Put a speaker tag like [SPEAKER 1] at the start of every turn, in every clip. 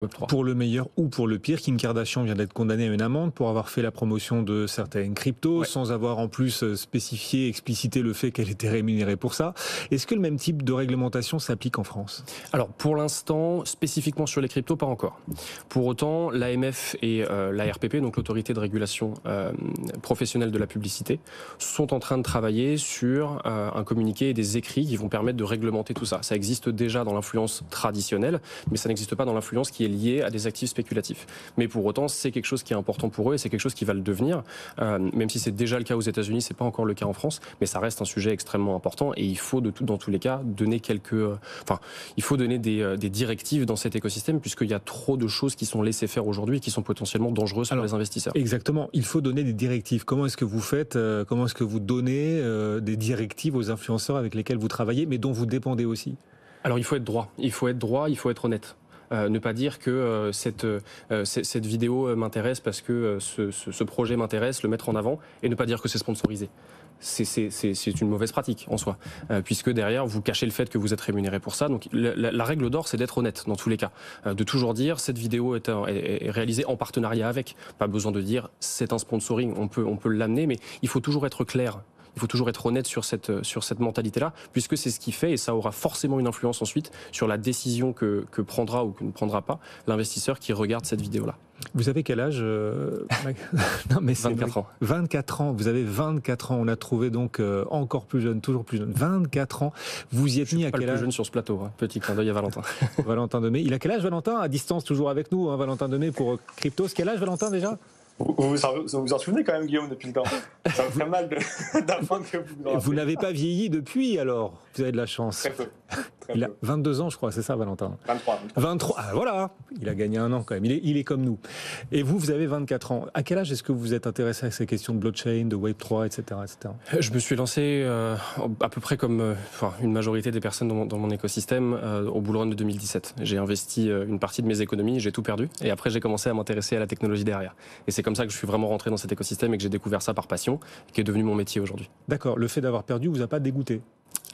[SPEAKER 1] Web3.
[SPEAKER 2] Pour le meilleur ou pour le pire, Kim Kardashian vient d'être condamnée à une amende pour avoir fait la promotion de certaines cryptos, sans avoir en plus spécifié, explicité le fait qu'elle était rémunérée pour ça. Est-ce que le même type de réglementation s'applique en France?
[SPEAKER 1] Alors pour l'instant, spécifiquement sur les cryptos, pas encore. Pour autant, l'AMF et l'ARPP, donc l'autorité de régulation professionnelle de la publicité, sont en train de travailler sur un communiqué et des écrits qui vont permettre de réglementer tout ça. Ça existe déjà dans l'influence traditionnelle, mais ça n'existe pas dans l'influence qui est liée à des actifs spéculatifs. Mais pour autant, c'est quelque chose qui est important pour eux et c'est quelque chose qui va le devenir. Même si c'est déjà le cas aux États-Unis, c'est pas encore le cas en France, mais ça reste un sujet extrêmement important et il faut dans tous les cas donner il faut donner des directives dans cet écosystème puisqu'il y a trop de choses qui sont laissées faire aujourd'hui et qui sont potentiellement dangereuses pour les investisseurs.
[SPEAKER 2] Exactement, il faut donner des directives. Comment est-ce que vous faites, comment est-ce que vous donnez des directives aux influenceurs avec lesquels vous travaillez, mais dont vous dépendez aussi?
[SPEAKER 1] Alors il faut être droit, il faut être honnête. Ne pas dire que cette vidéo m'intéresse parce que ce projet m'intéresse, le mettre en avant, et ne pas dire que c'est sponsorisé. C'est une mauvaise pratique en soi, puisque derrière vous cachez le fait que vous êtes rémunéré pour ça. Donc la règle d'or, c'est d'être honnête dans tous les cas, de toujours dire cette vidéo est réalisée en partenariat avec. Pas besoin de dire c'est un sponsoring, on peut l'amener, mais il faut toujours être clair. Il faut toujours être honnête sur cette mentalité-là, puisque c'est ce qui fait, et ça aura forcément une influence ensuite sur la décision que prendra ou que ne prendra pas l'investisseur qui regarde cette vidéo-là.
[SPEAKER 2] Vous avez quel âge
[SPEAKER 1] Non, mais 24 ans.
[SPEAKER 2] 24 ans, vous avez 24 ans, on a trouvé donc encore plus jeune, toujours plus jeune. 24 ans, vous y êtes mis à quel âge? Je suis pas le plus jeune
[SPEAKER 1] sur ce plateau, hein. Petit clin d'œil à Valentin.
[SPEAKER 2] Valentin Demey, il a quel âge Valentin? À distance, toujours avec nous, hein, Valentin Demey pour Cryptos. Quel âge Valentin déjà?
[SPEAKER 3] Vous vous en souvenez quand même, Guillaume, depuis le temps. Ça me ferait mal d'apprendre que
[SPEAKER 2] vous n'avez pas vieilli depuis, alors. Vous avez de la chance.
[SPEAKER 3] Très peu.
[SPEAKER 2] Il a 22 ans, je crois, c'est ça, Valentin? 23. Ah, voilà, il a gagné un an quand même. Il est comme nous. Et vous avez 24 ans. À quel âge est-ce que vous êtes intéressé à ces questions de blockchain, de Web3, etc., etc.?
[SPEAKER 1] Je me suis lancé à peu près comme une majorité des personnes dans mon écosystème au bull run de 2017. J'ai investi une partie de mes économies, j'ai tout perdu. Et après, j'ai commencé à m'intéresser à la technologie derrière. Et c'est comme ça que je suis vraiment rentré dans cet écosystème et que j'ai découvert ça par passion, qui est devenu mon métier aujourd'hui.
[SPEAKER 2] D'accord. Le fait d'avoir perdu vous a pas dégoûté?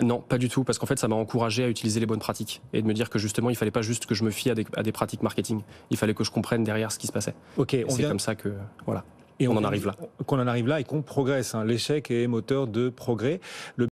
[SPEAKER 1] Non, pas du tout, parce qu'en fait, ça m'a encouragé à utiliser les bonnes pratiques et de me dire que justement, il fallait pas juste que je me fie à des pratiques marketing. Il fallait que je comprenne derrière ce qui se passait.
[SPEAKER 2] Ok.
[SPEAKER 1] C'est comme ça que voilà.
[SPEAKER 2] Et
[SPEAKER 1] on en arrive là.
[SPEAKER 2] Qu'on en arrive là et qu'on progresse. Hein. L'échec est moteur de progrès.